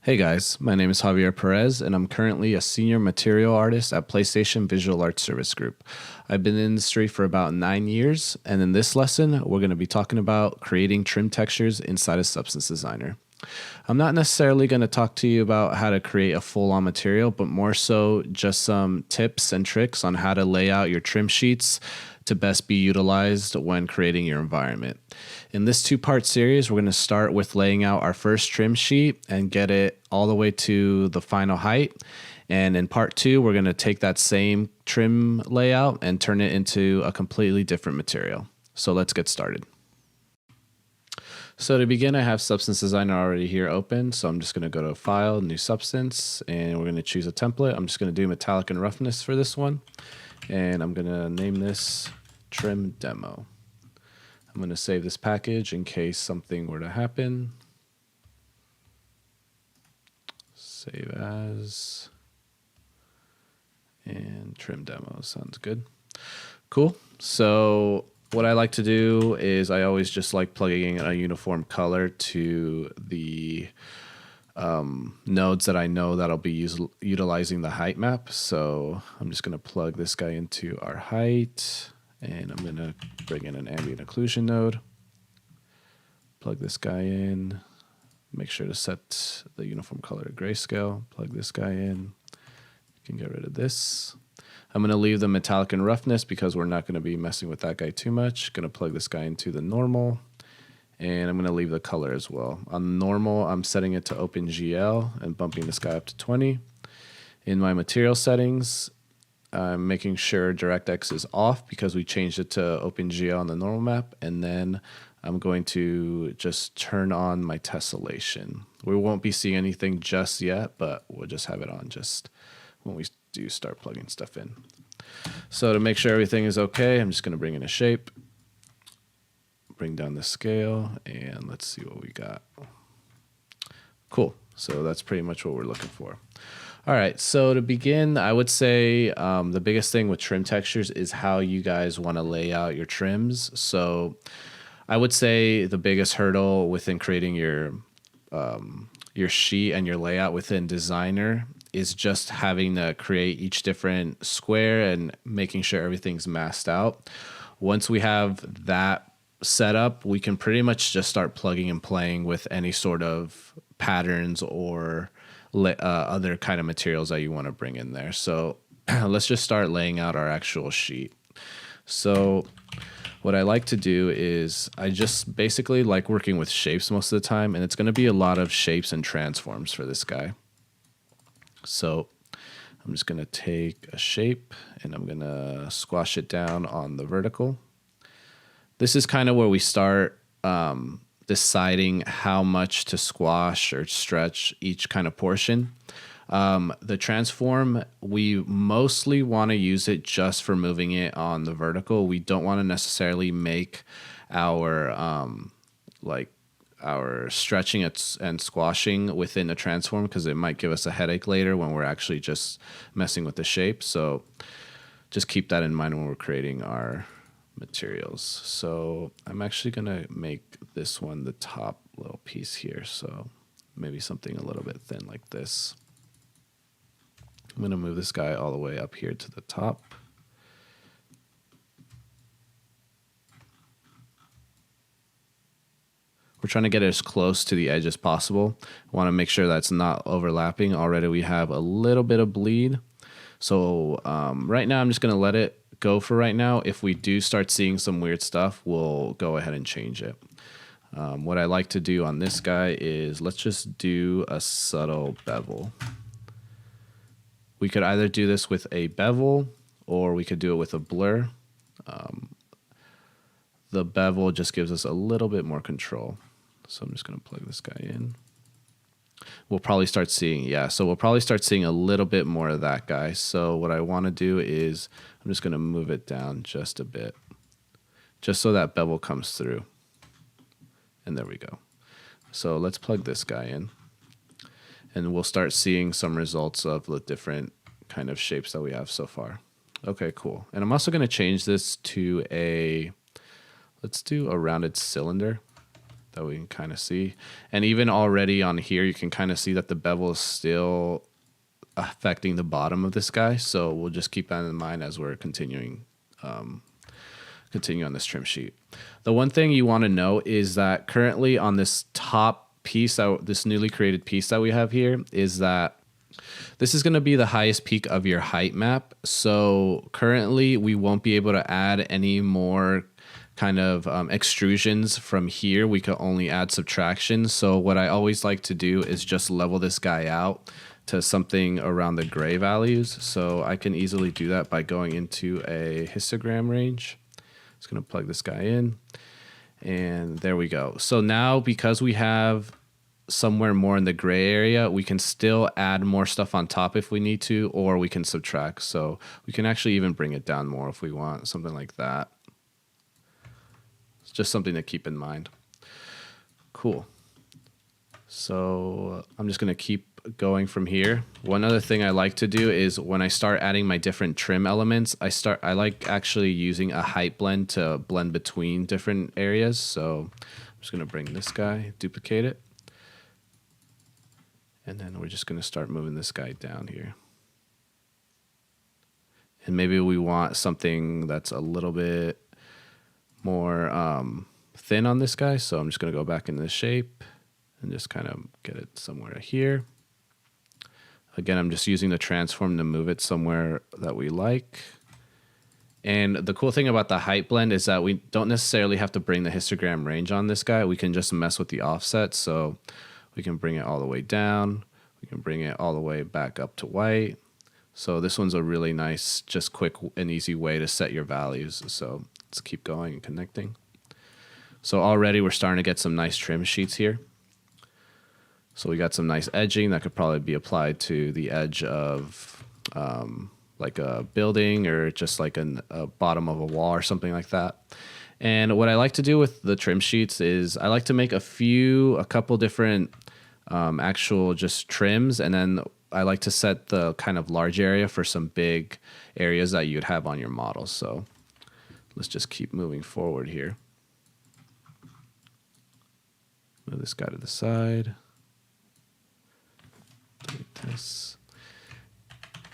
Hey guys, my name is Javier Perez, and I'm currently a senior material artist at PlayStation Visual Arts Service Group. I've been in the industry for about 9 years, and in this lesson, we're going to be talking about creating trim textures inside of Substance Designer. I'm not necessarily going to talk to you about how to create a full-on material, but more so just some tips and tricks on how to lay out your trim sheets to best be utilized when creating your environment. In this two-part series, we're going to start with laying out our first trim sheet and get it all the way to the final height. And in part two, we're going to take that same trim layout and turn it into a completely different material. So let's get started. So to begin, I have Substance Designer already here open. So I'm just going to go to File, New Substance, and we're going to choose a template. I'm just going to do metallic and roughness for this one. And I'm going to name this Trim Demo. I'm going to save this package in case something were to happen. Save as, and Trim Demo sounds good. Cool. So what I like to do is I always just like plugging in a uniform color to the nodes that I know that'll be utilizing the height map. So I'm just going to plug this guy into our height, and I'm going to bring in an ambient occlusion node, plug this guy in, make sure to set the uniform color to grayscale, plug this guy in, you can get rid of this. I'm going to leave the metallic and roughness because we're not going to be messing with that guy too much. Going to plug this guy into the normal, and I'm going to leave the color as well. On normal, I'm setting it to OpenGL and bumping this guy up to 20. In my material settings, I'm making sure DirectX is off because we changed it to OpenGL on the normal map, and then I'm going to just turn on my tessellation. We won't be seeing anything just yet, but we'll just have it on just when we do start plugging stuff in. So to make sure everything is okay, I'm just going to bring in a shape, bring down the scale, and let's see what we got. Cool. So that's pretty much what we're looking for. All right, so to begin, I would say the biggest thing with trim textures is how you guys want to lay out your trims. So I would say the biggest hurdle within creating your sheet and your layout within Designer is just having to create each different square and making sure everything's masked out. Once we have that set up, we can pretty much just start plugging and playing with any sort of patterns or other kind of materials that you want to bring in there. So let's just start laying out our actual sheet. So what I like to do is I just basically like working with shapes most of the time, and it's going to be a lot of shapes and transforms for this guy. So I'm just going to take a shape and I'm going to squash it down on the vertical. This is kind of where we start deciding how much to squash or stretch each kind of portion. The transform, we mostly want to use it just for moving it on the vertical. We don't want to necessarily make our our stretching and squashing within the transform because it might give us a headache later when we're actually just messing with the shape. So just keep that in mind when we're creating our materials. So I'm actually going to make this one the top little piece here. So maybe something a little bit thin like this. I'm going to move this guy all the way up here to the top. We're trying to get it as close to the edge as possible. I want to make sure that's not overlapping. Already we have a little bit of bleed. So right now I'm just going to let it go for right now. If we do start seeing some weird stuff, we'll go ahead and change it. What I like to do on this guy is let's just do a subtle bevel. We could either do this with a bevel or we could do it with a blur. The bevel just gives us a little bit more control. So I'm just going to plug this guy in. We'll probably start seeing, we'll probably start seeing a little bit more of that guy. So what I want to do is I'm just going to move it down just a bit, just so that bevel comes through. And there we go. So let's plug this guy in, and we'll start seeing some results of the different kind of shapes that we have so far. Okay, cool. And I'm also going to change this to let's do a rounded cylinder. that we can kind of see. And even already on here, you can kind of see that the bevel is still affecting the bottom of this guy. So we'll just keep that in mind as we're continuing on this trim sheet. The one thing you want to know is that currently on this top piece, this newly created piece that we have here, is that this is going to be the highest peak of your height map. So currently we won't be able to add any more kind of extrusions from here. We could only add subtractions. So what I always like to do is just level this guy out to something around the gray values. So I can easily do that by going into a histogram range. Just going to plug this guy in, and there we go. So now because we have somewhere more in the gray area, we can still add more stuff on top if we need to, or we can subtract. So we can actually even bring it down more if we want, something like that. It's just something to keep in mind. Cool. So I'm just going to keep going from here. One other thing I like to do is when I start adding my different trim elements, I like actually using a height blend to blend between different areas. So I'm just going to bring this guy, duplicate it. And then we're just going to start moving this guy down here. And maybe we want something that's a little bit more thin on this guy. So I'm just going to go back into the shape and just kind of get it somewhere here. Again, I'm just using the transform to move it somewhere that we like. And the cool thing about the height blend is that we don't necessarily have to bring the histogram range on this guy. We can just mess with the offset. So we can bring it all the way down. We can bring it all the way back up to white. So this one's a really nice, just quick and easy way to set your values. So let's keep going and connecting. So already we're starting to get some nice trim sheets here. So we got some nice edging that could probably be applied to the edge of like a building or just like a bottom of a wall or something like that. And what I like to do with the trim sheets is I like to make a couple different actual just trims, and then I like to set the kind of large area for some big areas that you'd have on your model. So let's just keep moving forward here. Move this guy to the side. Delete this.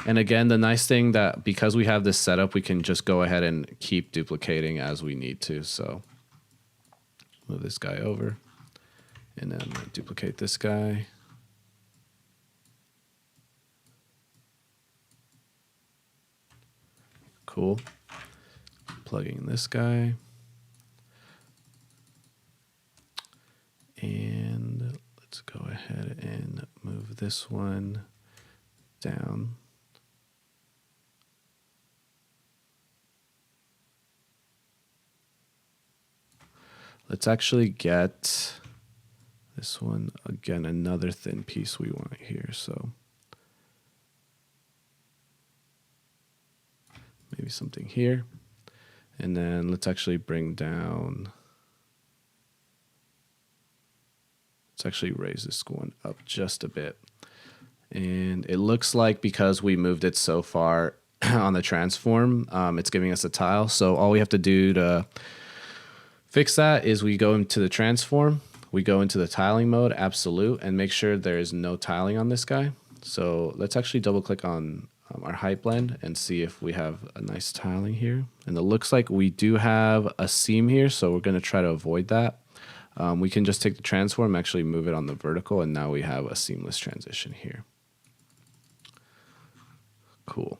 And again, the nice thing that because we have this setup, we can just go ahead and keep duplicating as we need to. So move this guy over and then duplicate this guy. Cool. Plugging this guy. And let's go ahead and move this one down. Let's actually get this one, again, another thin piece we want here. So maybe something here. And then let's actually bring down, let's actually raise this one up just a bit. And it looks like because we moved it so far on the transform, it's giving us a tile. So all we have to do to fix that is we go into the transform, we go into the tiling mode, absolute, and make sure there is no tiling on this guy. So let's actually double click on our height blend and see if we have a nice tiling here. And it looks like we do have a seam here, so we're going to try to avoid that. We can just take the transform, actually move it on the vertical, and now we have a seamless transition here. Cool.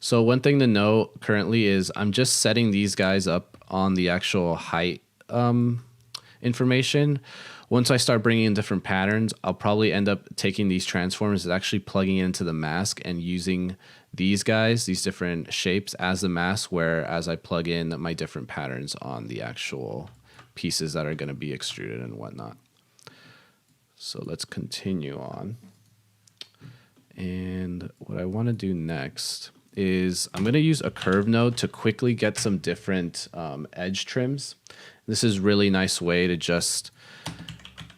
So one thing to note currently is I'm just setting these guys up on the actual height information. Once I start bringing in different patterns, I'll probably end up taking these transforms and actually plugging it into the mask and using these guys, these different shapes as the mask, whereas I plug in my different patterns on the actual pieces that are going to be extruded and whatnot. So let's continue on. And what I want to do next is I'm going to use a curve node to quickly get some different edge trims. This is a really nice way to just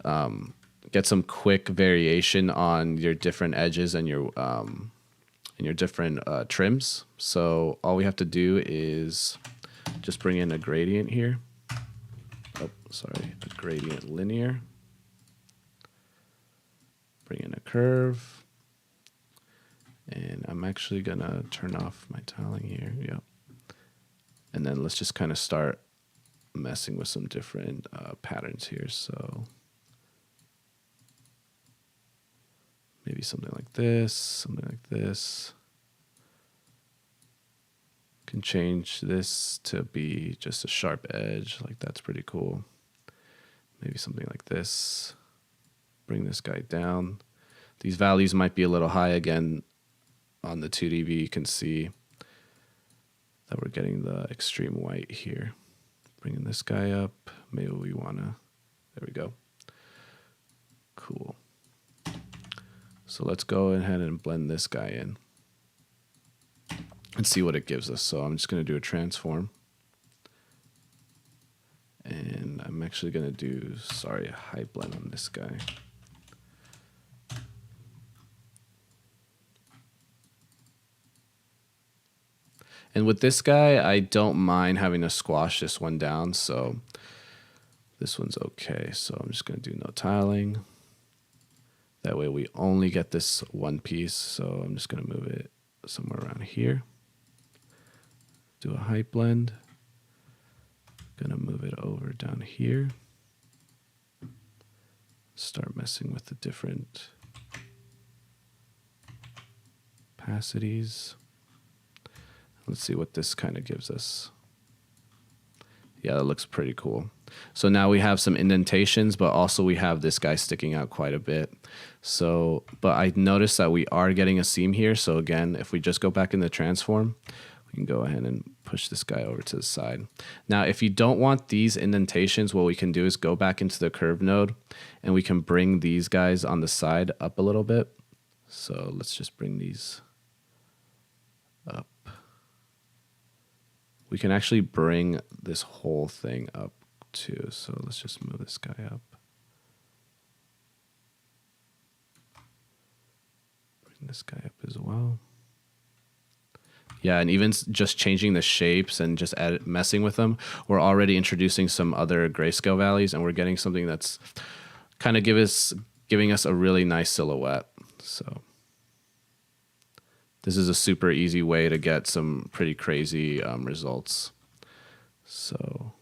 get some quick variation on your different edges and your different trims. So all we have to do is just bring in a gradient here. a gradient linear. Bring in a curve. And I'm actually gonna turn off my tiling here. Yep. And then let's just kind of start messing with some different patterns here. So maybe something like this, something like this. Can change this to be just a sharp edge, like that's pretty cool. Maybe something like this. Bring this guy down. These values might be a little high again. On the 2D view, you can see that we're getting the extreme white here. Bringing this guy up. Maybe we want to, there we go. Cool. So let's go ahead and blend this guy in and see what it gives us. So I'm just going to do a transform. And I'm actually going to do, a high blend on this guy. And with this guy, I don't mind having to squash this one down, so this one's okay. So I'm just going to do no tiling. That way we only get this one piece, so I'm just going to move it somewhere around here. Do a height blend. Going to move it over down here. Start messing with the different opacities. Let's see what this kind of gives us. Yeah, that looks pretty cool. So now we have some indentations, but also we have this guy sticking out quite a bit. So, but I noticed that we are getting a seam here. So again, if we just go back in the transform, we can go ahead and push this guy over to the side. Now, if you don't want these indentations, what we can do is go back into the curve node and we can bring these guys on the side up a little bit. So let's just bring these up. We can actually bring this whole thing up too. So let's just move this guy up. Bring this guy up as well. Yeah, and even just changing the shapes and just messing with them, we're already introducing some other grayscale values, and we're getting something that's kind of giving us a really nice silhouette. So this is a super easy way to get some pretty crazy results. So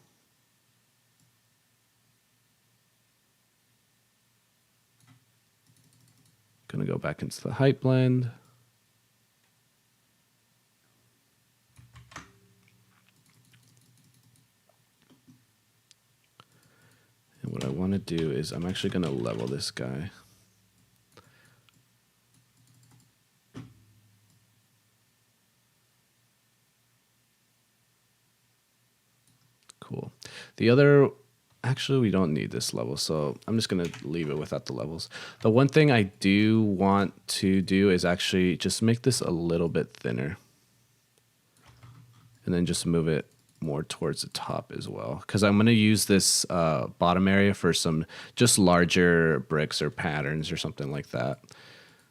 gonna go back into the height blend. And what I want to do is I'm actually going to level this guy. Cool. Actually, we don't need this level, so I'm just going to leave it without the levels. The one thing I do want to do is actually just make this a little bit thinner. And then just move it more towards the top as well, because I'm going to use this bottom area for some just larger bricks or patterns or something like that.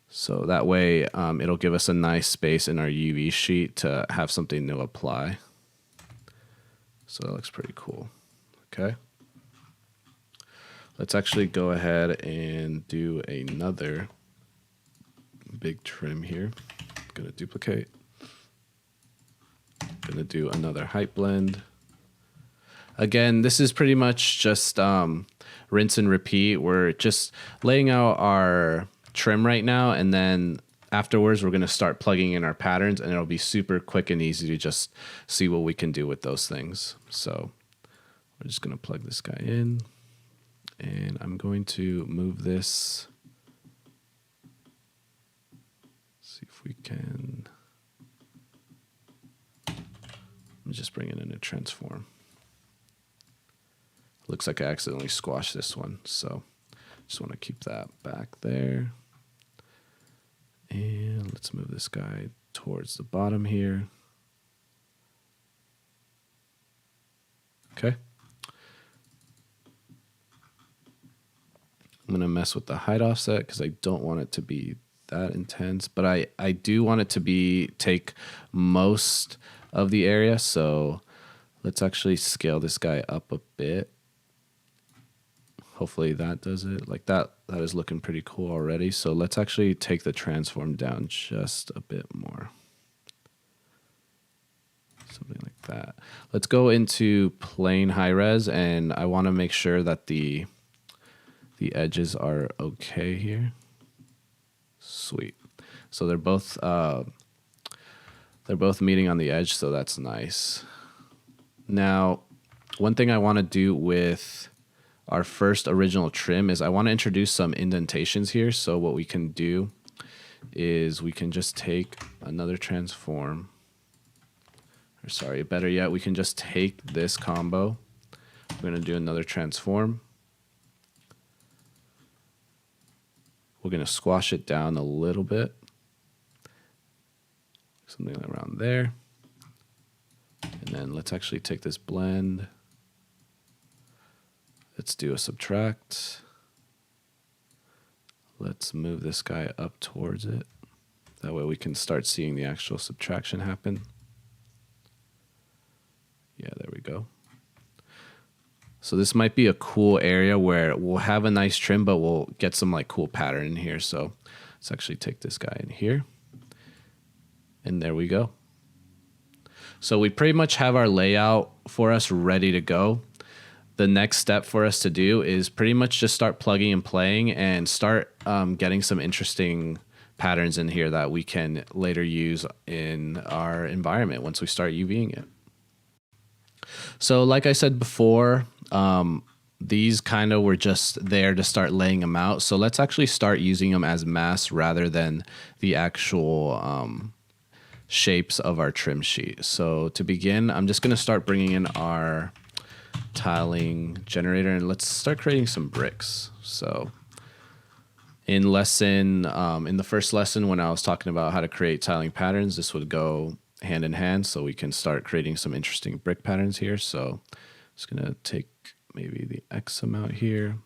So that way it'll give us a nice space in our UV sheet to have something to apply. So that looks pretty cool. Okay. Let's actually go ahead and do another big trim here. I'm going to duplicate. Gonna do another height blend. Again, this is pretty much just rinse and repeat. We're just laying out our trim right now, and then afterwards we're gonna start plugging in our patterns, and it'll be super quick and easy to just see what we can do with those things. So we're just gonna plug this guy in, and I'm going to move this. See if we can. Just bring it in a transform. Looks like I accidentally squashed this one, so just want to keep that back there. And let's move this guy towards the bottom here. Okay. I'm going to mess with the height offset because I don't want it to be that intense, but I do want it to take most of the area. So let's actually scale this guy up a bit. Hopefully that does it. Like that is looking pretty cool already. So let's actually take the transform down just a bit more. Something like that. Let's go into plain high res, and I want to make sure that the edges are okay here. Sweet. So they're both meeting on the edge, so that's nice. Now, one thing I want to do with our first original trim is I want to introduce some indentations here. So what we can do is we can just take another transform. Or sorry, better yet, we can just take this combo. We're going to do another transform. We're going to squash it down a little bit. Something around there. And then let's actually take this blend. Let's do a subtract. Let's move this guy up towards it. That way we can start seeing the actual subtraction happen. Yeah, there we go. So this might be a cool area where we'll have a nice trim, but we'll get some like cool pattern in here. So let's actually take this guy in here. And there we go. So we pretty much have our layout for us ready to go. The next step for us to do is pretty much just start plugging and playing and start getting some interesting patterns in here that we can later use in our environment once we start UVing it. So like I said before, these kind of were just there to start laying them out. So let's actually start using them as masks rather than the actual shapes of our trim sheet. So to begin, I'm just going to start bringing in our tiling generator and let's start creating some bricks. So in the first lesson when I was talking about how to create tiling patterns, this would go hand in hand, so we can start creating some interesting brick patterns here. So just gonna take maybe the X amount here.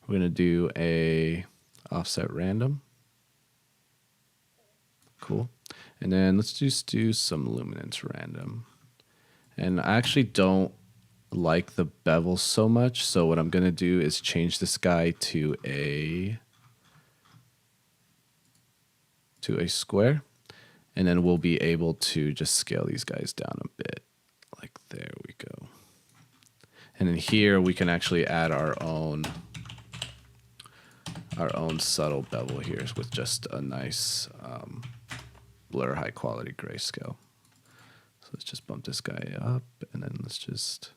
We're gonna do a offset random. Cool. And then let's just do some luminance random. And I actually don't like the bevel so much, so what I'm gonna do is change this guy to a square, and then we'll be able to just scale these guys down a bit. Like there we go. And then here we can actually add our own subtle bevel here with just a nice blur high quality grayscale. So let's just bump this guy up, and then let's just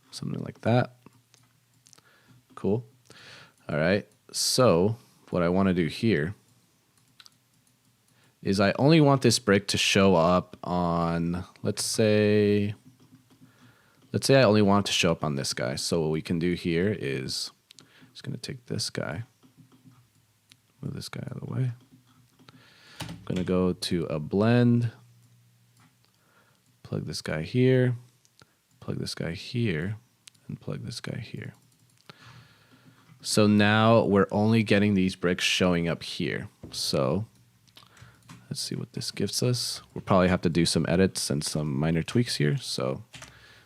something like that. Cool. All right. So what I want to do here is I only want this brick to show up on, let's say I only want it to show up on this guy. So what we can do here is just going to take this guy, move this guy out of the way. I'm going to go to a blend, plug this guy here, plug this guy here, and plug this guy here. So now we're only getting these bricks showing up here. So let's see what this gives us. We'll probably have to do some edits and some minor tweaks here. So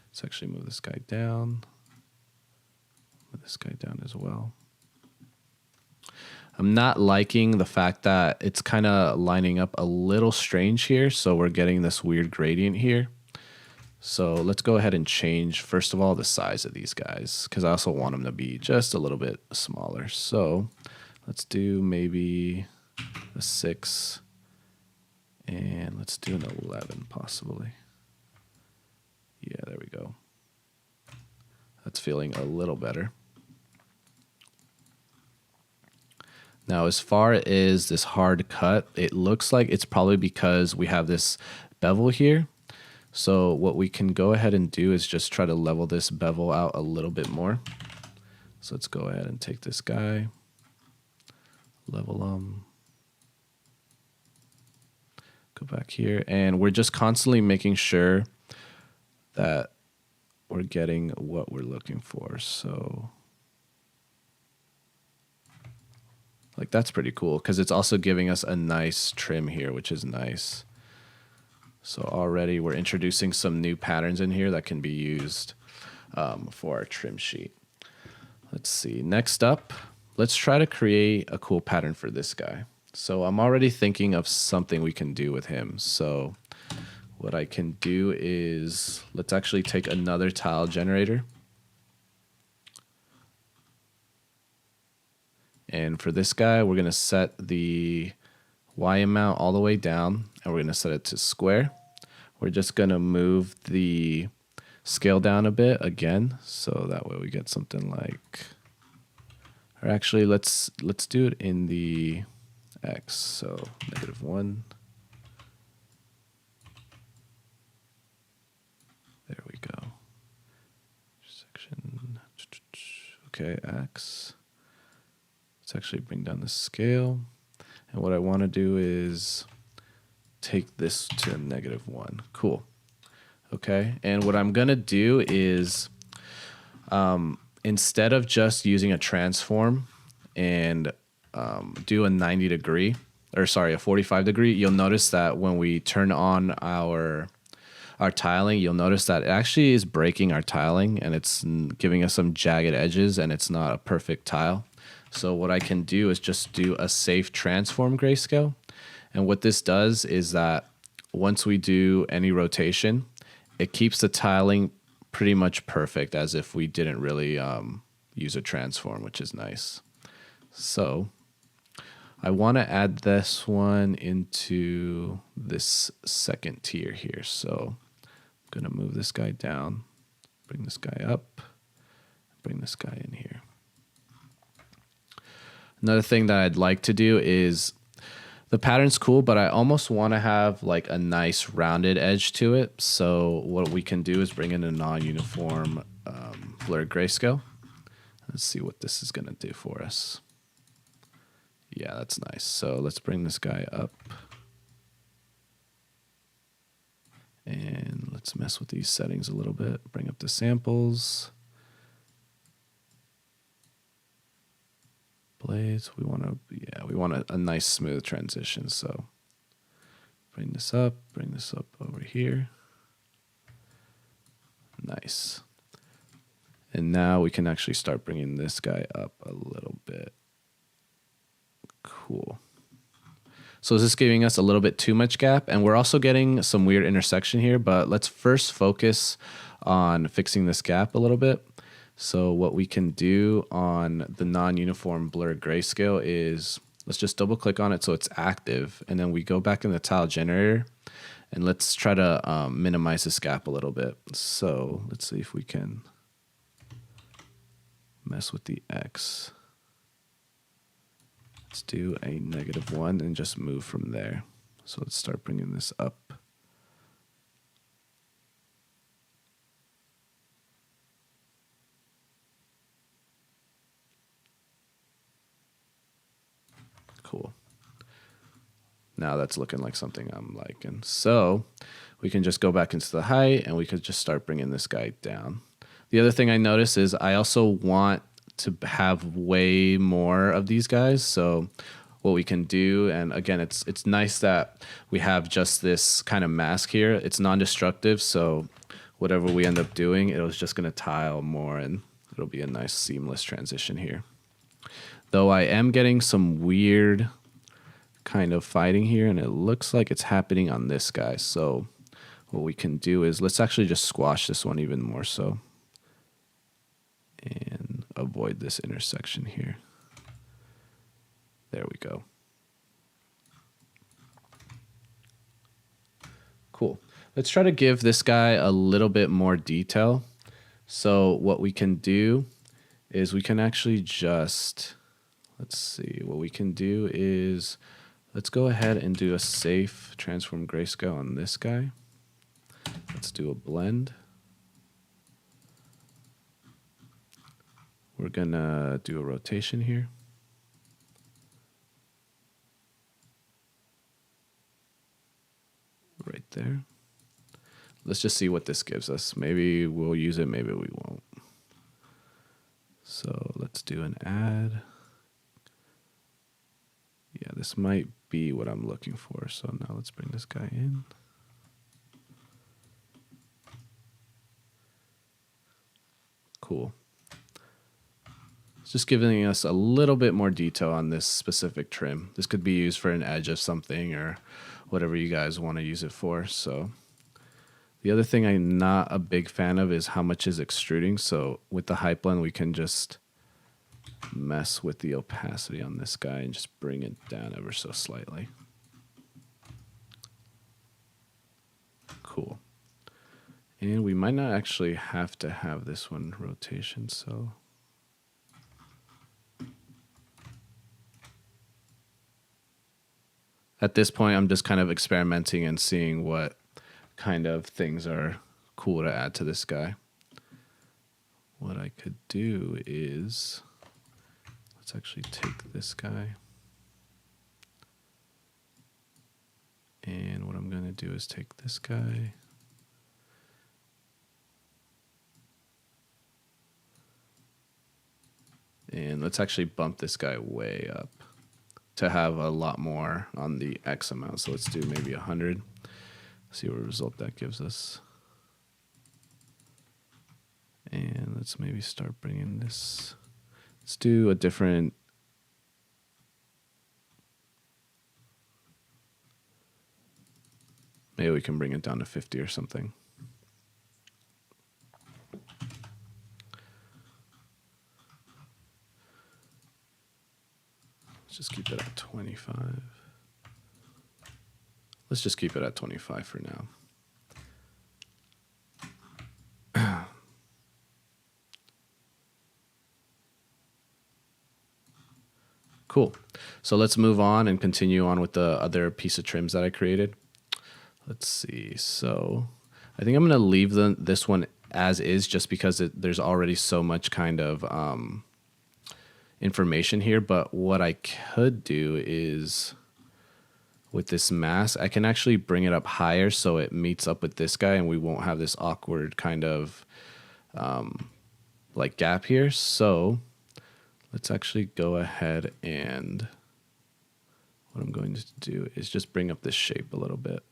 let's actually move this guy down. Move this guy down as well. I'm not liking the fact that it's kind of lining up a little strange here. So we're getting this weird gradient here. So let's go ahead and change, first of all, the size of these guys, because I also want them to be just a little bit smaller. So let's do maybe a 6, and let's do an 11 possibly. Yeah, there we go. That's feeling a little better. Now, as far as this hard cut, it looks like it's probably because we have this bevel here. So what we can go ahead and do is just try to level this bevel out a little bit more. So let's go ahead and take this guy, level go back here, and we're just constantly making sure that we're getting what we're looking for. So like that's pretty cool because it's also giving us a nice trim here, which is nice. So already we're introducing some new patterns in here that can be used for our trim sheet. Let's see. Next up, let's try to create a cool pattern for this guy. So I'm already thinking of something we can do with him. So what I can do is let's actually take another tile generator. And for this guy, we're going to set the Y amount all the way down, and we're going to set it to square. We're just going to move the scale down a bit again, so that way we get something like, or actually let's do it in the X, so -1. There we go. Section. Okay, X. Let's actually bring down the scale. And what I want to do is take this to -1. Cool. Okay. And what I'm going to do is instead of just using a transform and do a 90-degree, or sorry, a 45-degree, you'll notice that when we turn on our tiling, you'll notice that it actually is breaking our tiling and it's giving us some jagged edges and it's not a perfect tile. So what I can do is just do a safe transform grayscale. And what this does is that once we do any rotation, it keeps the tiling pretty much perfect as if we didn't really use a transform, which is nice. So I want to add this one into this second tier here. So I'm going to move this guy down, bring this guy up, bring this guy in here. Another thing that I'd like to do is the pattern's cool, but I almost want to have like a nice rounded edge to it. So what we can do is bring in a non-uniform blurred grayscale. Let's see what this is going to do for us. Yeah, that's nice. So let's bring this guy up. And let's mess with these settings a little bit. Bring up the samples. Blades, we want a nice smooth transition. So bring this up over here. Nice. And now we can actually start bringing this guy up a little bit. Cool. So is this giving us a little bit too much gap? And we're also getting some weird intersection here, but let's first focus on fixing this gap a little bit. So what we can do on the non-uniform blurred grayscale is let's just double click on it so it's active, and then we go back in the tile generator and let's try to minimize this gap a little bit. So let's see if we can mess with the X. Let's do a -1 and just move from there. So let's start bringing this up. Cool. Now that's looking like something I'm liking. So we can just go back into the height and we could just start bringing this guy down. The other thing I notice is I also want to have way more of these guys. So what we can do, and again, it's nice that we have just this kind of mask here. It's non-destructive, so whatever we end up doing, it's just going to tile more and it'll be a nice seamless transition here. Though I am getting some weird kind of fighting here, and it looks like it's happening on this guy. So what we can do is let's actually just squash this one even more so and avoid this intersection here. There we go. Cool. Let's try to give this guy a little bit more detail. So what we can do is we can actually just, let's see, what we can do is let's go ahead and do a safe transform grayscale on this guy. Let's do a blend. We're gonna do a rotation here. Right there. Let's just see what this gives us. Maybe we'll use it, maybe we won't. So let's do an add. Yeah, this might be what I'm looking for. So now let's bring this guy in. Cool. just giving us a little bit more detail on this specific trim. This could be used for an edge of something or whatever you guys want to use it for. So the other thing I'm not a big fan of is how much is extruding. So with the high blend, we can just mess with the opacity on this guy and just bring it down ever so slightly. Cool. And we might not actually have to have this one rotation, so at this point I'm just kind of experimenting and seeing what kind of things are cool to add to this guy. What I could do is, let's actually take this guy, and what I'm going to do is take this guy, and let's actually bump this guy way up to have a lot more on the X amount. So let's do maybe 100. See what result that gives us. And let's maybe start bringing this. Let's do a different. Maybe we can bring it down to 50 or something. Let's just keep it at 25. Let's just keep it at 25 for now. Cool. So let's move on and continue on with the other piece of trims that I created. Let's see. So I think I'm going to leave this one as is just because there's already so much kind of information here. But what I could do is with this mask, I can actually bring it up higher so it meets up with this guy and we won't have this awkward kind of like gap here. So let's actually go ahead and what I'm going to do is just bring up this shape a little bit.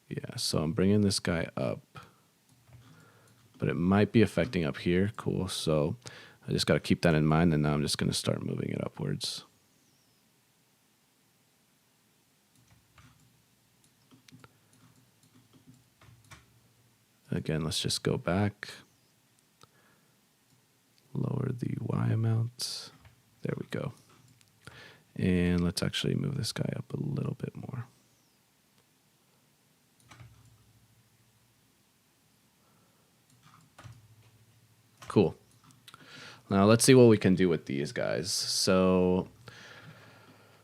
Yeah, so I'm bringing this guy up, but it might be affecting up here. Cool. So I just got to keep that in mind, and now I'm just going to start moving it upwards. Again, let's just go back. Lower the Y amount. There we go. And let's actually move this guy up a little bit more. Cool. Now let's see what we can do with these guys. So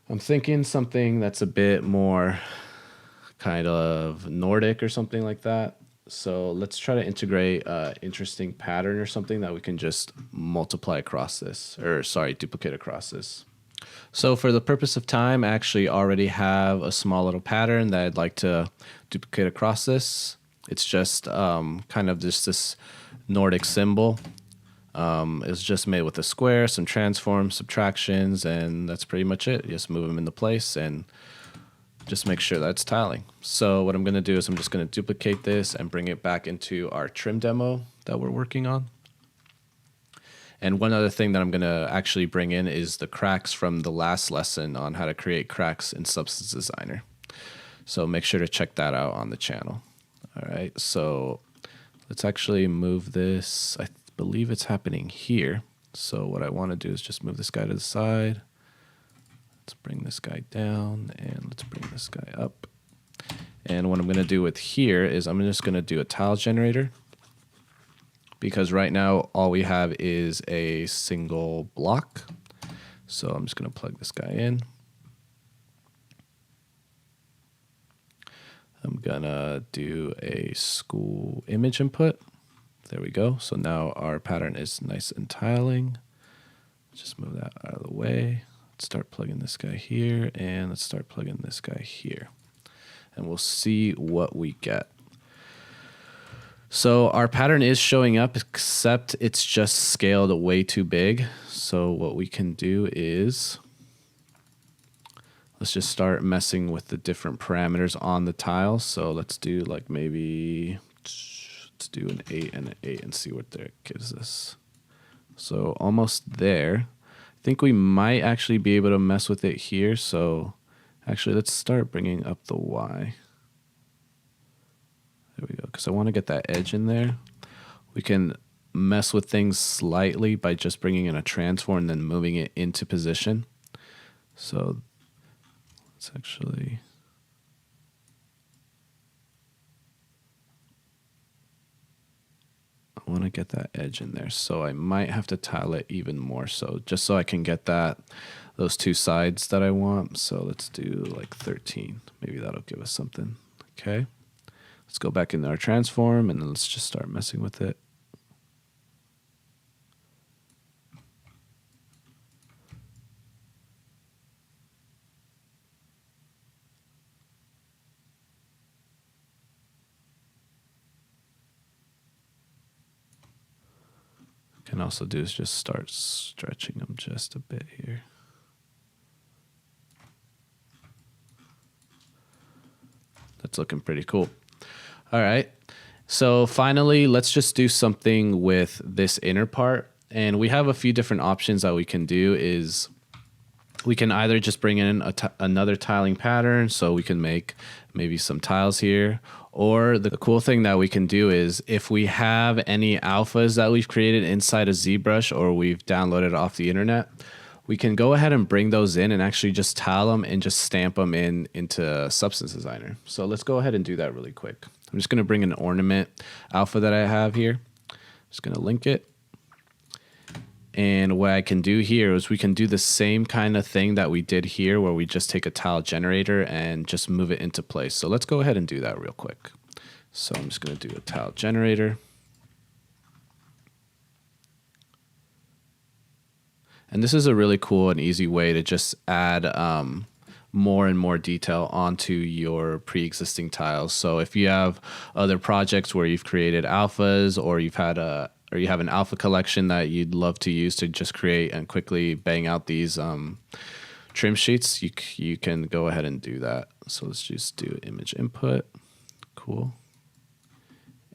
I'm thinking something that's a bit more kind of Nordic or something like that. So let's try to integrate an interesting pattern or something that we can just multiply across this, or sorry, duplicate across this. So for the purpose of time, I actually already have a small little pattern that I'd like to duplicate across this. It's just kind of just this Nordic symbol. It's just made with a square, some transforms, subtractions, and that's pretty much it. You just move them into place and just make sure that it's tiling. So what I'm going to do is I'm just going to duplicate this and bring it back into our trim demo that we're working on. And one other thing that I'm going to actually bring in is the cracks from the last lesson on how to create cracks in Substance Designer. So make sure to check that out on the channel. All right, so let's actually move this. I believe it's happening here. So what I want to do is just move this guy to the side. Let's bring this guy down and let's bring this guy up. And what I'm going to do with here is I'm just going to do a tile generator, because right now all we have is a single block. So I'm just going to plug this guy in. I'm going to do a school image input. There we go. So now our pattern is nice and tiling. Just move that out of the way. Let's start plugging this guy here, and let's start plugging this guy here. And we'll see what we get. So our pattern is showing up, except it's just scaled way too big. So what we can do is let's just start messing with the different parameters on the tile. So let's do like maybe, let's do an 8 and an 8 and see what that gives us. So almost there. I think we might actually be able to mess with it here. So actually, let's start bringing up the Y. There we go, because I want to get that edge in there. We can mess with things slightly by just bringing in a transform and then moving it into position. So let's actually... I want to get that edge in there, so I might have to tile it even more so, just so I can get those two sides that I want. So let's do like 13. Maybe that'll give us something. Okay. Let's go back into our transform and then let's just start messing with it. Can also do is just start stretching them just a bit here. That's looking pretty cool. All right. So finally, let's just do something with this inner part. And we have a few different options that we can do. Is we can either just bring in another tiling pattern, so we can make maybe some tiles here. Or the cool thing that we can do is if we have any alphas that we've created inside of ZBrush or we've downloaded off the internet, we can go ahead and bring those in and actually just tile them and just stamp them into Substance Designer. So let's go ahead and do that really quick. I'm just going to bring an ornament alpha that I have here. Just going to link it. And what I can do here is we can do the same kind of thing that we did here where we just take a tile generator and just move it into place. So let's go ahead and do that real quick. So I'm just going to do a tile generator. And this is a really cool and easy way to just add more and more detail onto your pre-existing tiles. So if you have other projects where you've created alphas or you have an alpha collection that you'd love to use to just create and quickly bang out these trim sheets, you can go ahead and do that. So let's just do image input. Cool.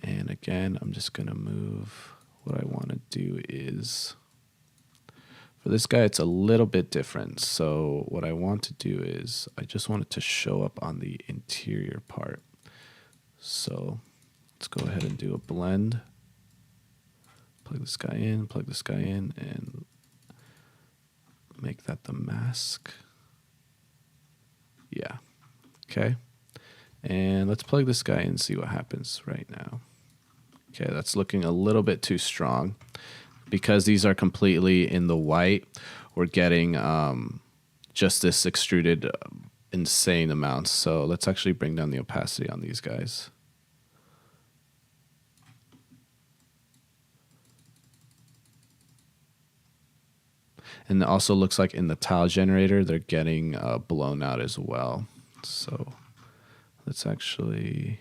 And again, I'm just going to move. What I want to do is, for this guy, it's a little bit different. So what I want to do is I just want it to show up on the interior part. So let's go ahead and do a blend. Plug this guy in, and make that the mask. Yeah. Okay. And let's plug this guy in and see what happens right now. Okay, that's looking a little bit too strong. Because these are completely in the white, we're getting just this extruded insane amounts. So let's actually bring down the opacity on these guys. And it also looks like in the tile generator, they're getting blown out as well. So let's actually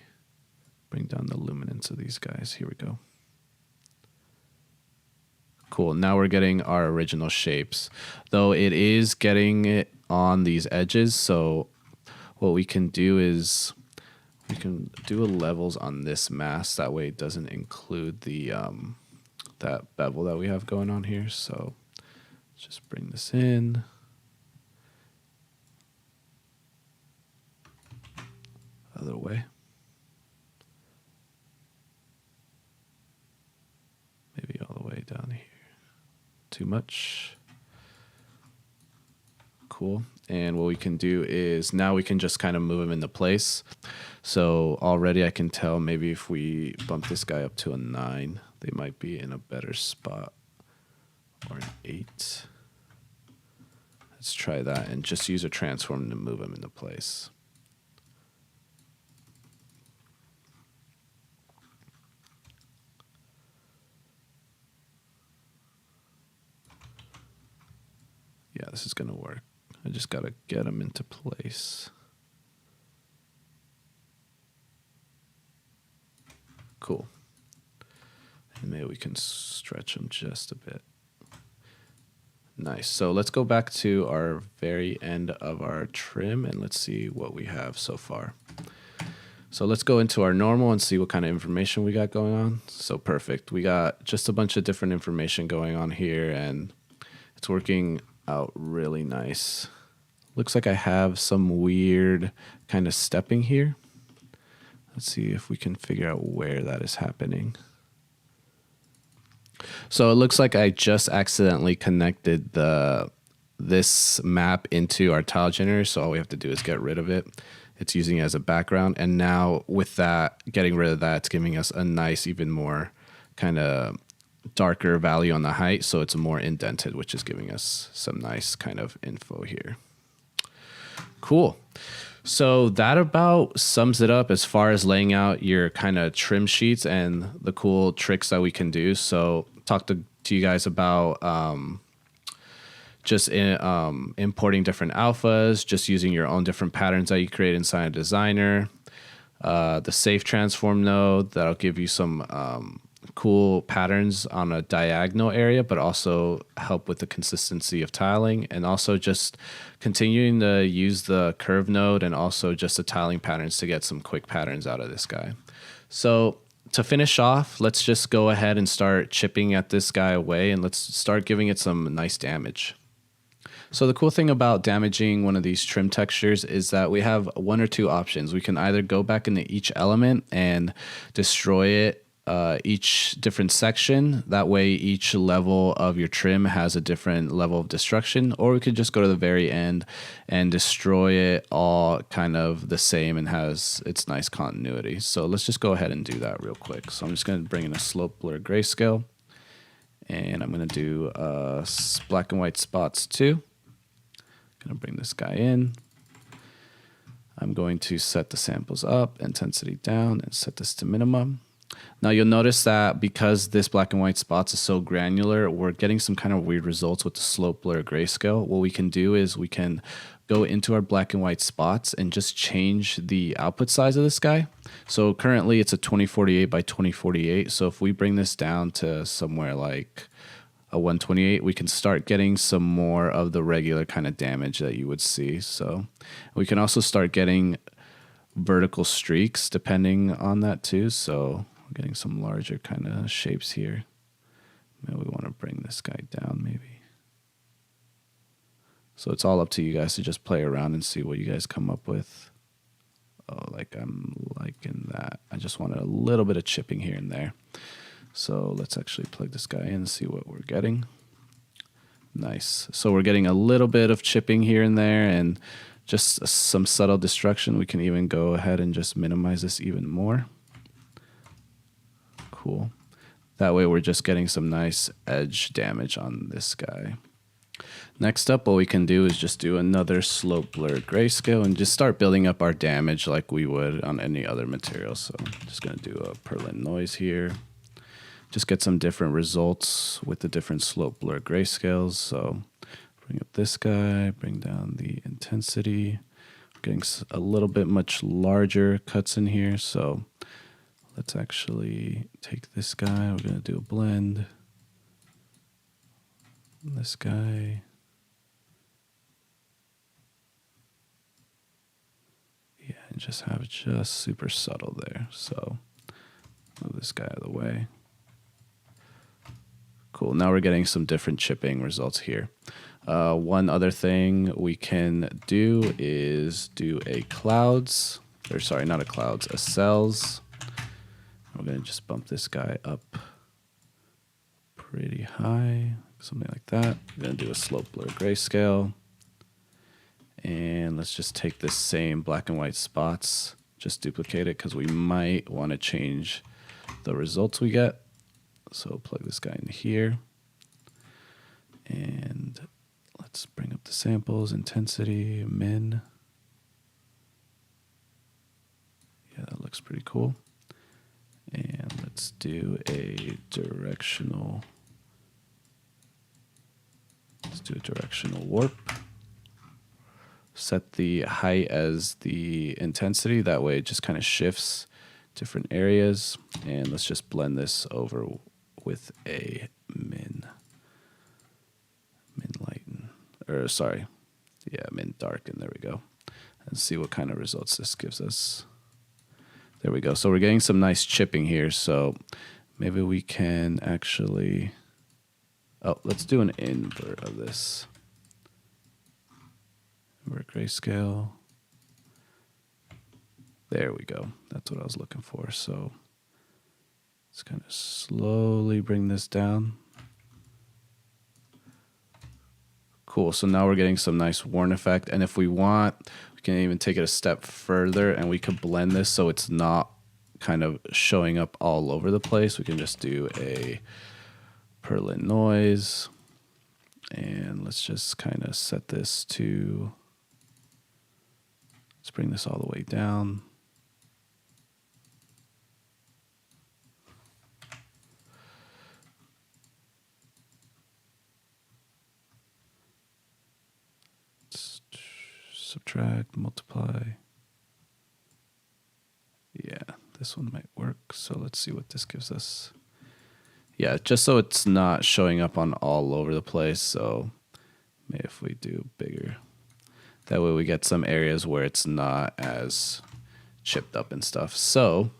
bring down the luminance of these guys. Here we go. Cool. Now we're getting our original shapes, though it is getting it on these edges. So what we can do is we can do a levels on this mask. That way it doesn't include the that bevel that we have going on here. So just bring this in. Other way. Maybe all the way down here. Too much. Cool. And what we can do is now we can just kind of move them into place. So already I can tell maybe if we bump this guy up to a 9, they might be in a better spot. Or an 8. Let's try that and just use a transform to move them into place. Yeah, this is going to work. I just got to get them into place. Cool. And maybe we can stretch them just a bit. Nice. So let's go back to our very end of our trim and let's see what we have so far. So let's go into our normal and see what kind of information we got going on. So perfect. We got just a bunch of different information going on here, and it's working out really nice. Looks like I have some weird kind of stepping here. Let's see if we can figure out where that is happening. So it looks like I just accidentally connected this map into our tile generator. So all we have to do is get rid of it. It's using it as a background. And now with that, getting rid of that, it's giving us a nice, even more kind of darker value on the height. So it's more indented, which is giving us some nice kind of info here. Cool. So that about sums it up as far as laying out your kind of trim sheets and the cool tricks that we can do. So talk to you guys about importing different alphas, just using your own different patterns that you create inside Designer, the safe transform node that'll give you some cool patterns on a diagonal area, but also help with the consistency of tiling, and also just continuing to use the curve node and also just the tiling patterns to get some quick patterns out of this guy. So to finish off, let's just go ahead and start chipping at this guy away, and let's start giving it some nice damage. So the cool thing about damaging one of these trim textures is that we have one or two options. We can either go back into each element and destroy it, each different section. That way each level of your trim has a different level of destruction, or we could just go to the very end and destroy it all kind of the same and has its nice continuity. So let's just go ahead and do that real quick. So I'm just going to bring in a slope blur grayscale, and I'm going to do black and white spots too. Going to bring this guy in. I'm going to set the samples up, intensity down, and set this to minimum. Now you'll notice that because this black and white spots is so granular, we're getting some kind of weird results with the slope blur grayscale. What we can do is we can go into our black and white spots and just change the output size of this guy. So currently it's a 2048 by 2048. So if we bring this down to somewhere like a 128, we can start getting some more of the regular kind of damage that you would see. So we can also start getting vertical streaks depending on that too. So we're getting some larger kind of shapes here. Maybe we want to bring this guy down maybe. So it's all up to you guys to just play around and see what you guys come up with. Oh, like I'm liking that. I just wanted a little bit of chipping here and there. So let's actually plug this guy in and see what we're getting. Nice. So we're getting a little bit of chipping here and there and just some subtle destruction. We can even go ahead and just minimize this even more. Cool. That way we're just getting some nice edge damage on this guy. Next up, what we can do is just do another slope blur grayscale and just start building up our damage like we would on any other material. So I'm just going to do a Perlin noise here. Just get some different results with the different slope blur grayscales. So bring up this guy, bring down the intensity. We're getting a little bit much larger cuts in here. So let's actually take this guy. We're going to do a blend. This guy. Yeah, and just have it just super subtle there. So move this guy out of the way. Cool. Now we're getting some different chipping results here. One other thing we can do is do a clouds, or sorry, not a clouds, a cells. We're going to just bump this guy up pretty high, something like that. We're going to do a slope blur grayscale. And let's just take this same black and white spots, just duplicate it because we might want to change the results we get. So plug this guy in here. And let's bring up the samples, intensity, min. Yeah, that looks pretty cool. And let's do a directional. Let's do a directional warp. Set the height as the intensity. That way it just kind of shifts different areas. And let's just blend this over with a min lighten, or sorry, yeah, min darken. There we go. And see what kind of results this gives us. There we go. So we're getting some nice chipping here. So maybe we can actually, oh, let's do an invert of this. Invert grayscale. There we go. That's what I was looking for. So let's kind of slowly bring this down. Cool. So now we're getting some nice worn effect. And if we want, we can even take it a step further and we could blend this so it's not kind of showing up all over the place. We can just do a Perlin noise. And let's just kind of set this to, let's bring this all the way down. Subtract, multiply. Yeah, this one might work. So let's see what this gives us. Yeah, just so it's not showing up on all over the place. So maybe if we do bigger, that way we get some areas where it's not as chipped up and stuff. So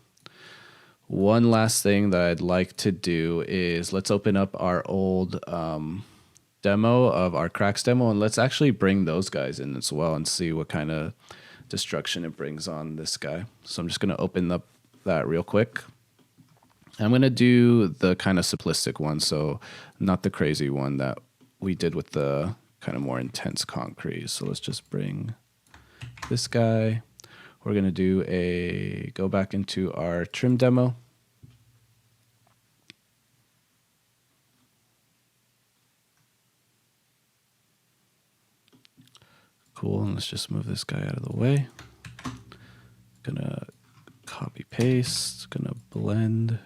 one last thing that I'd like to do is let's open up our old demo of our cracks demo, and let's actually bring those guys in as well and see what kind of destruction it brings on this guy. So I'm just going to open up that real quick. I'm going to do the kind of simplistic one, so not the crazy one that we did with the kind of more intense concrete. So let's just bring this guy. We're going to do a go back into our trim demo. Cool, and let's just move this guy out of the way. Gonna copy paste, gonna blend.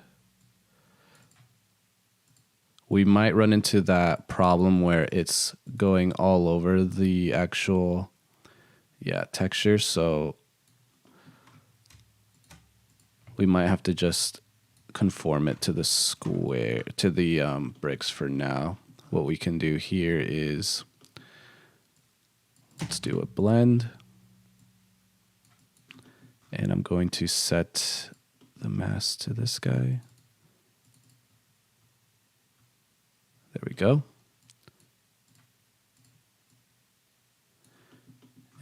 We might run into that problem where it's going all over the actual, texture. So we might have to just conform it to the square, to the bricks for now. What we can do here is, let's do a blend. And I'm going to set the mask to this guy. There we go.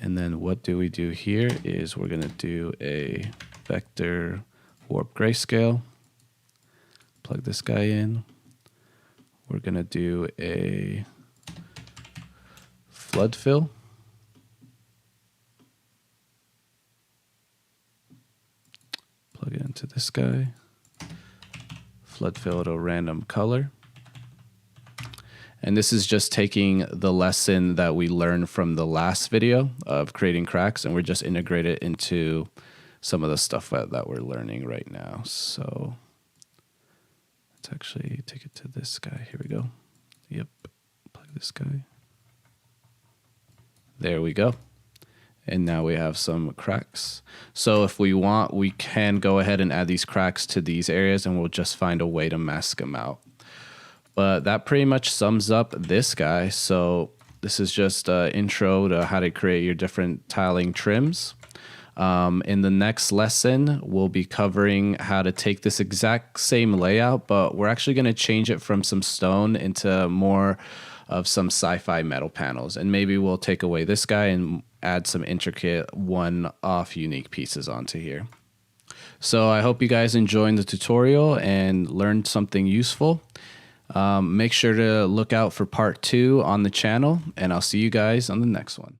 And then what do we do here is we're going to do a vector warp grayscale. Plug this guy in. We're going to do a flood fill. Plug it into this guy. Flood fill to a random color. And this is just taking the lesson that we learned from the last video of creating cracks, and we're just integrate it into some of the stuff that we're learning right now. So let's actually take it to this guy. Here we go. Yep. Plug this guy. There we go. And now we have some cracks. So if we want, we can go ahead and add these cracks to these areas, and we'll just find a way to mask them out. But that pretty much sums up this guy. So this is just an intro to how to create your different tiling trims. In the next lesson, we'll be covering how to take this exact same layout, but we're actually going to change it from some stone into more of some sci-fi metal panels. And maybe we'll take away this guy and add some intricate one-off unique pieces onto here. So I hope you guys enjoyed the tutorial and learned something useful. Make sure to look out for part 2 on the channel, and I'll see you guys on the next one.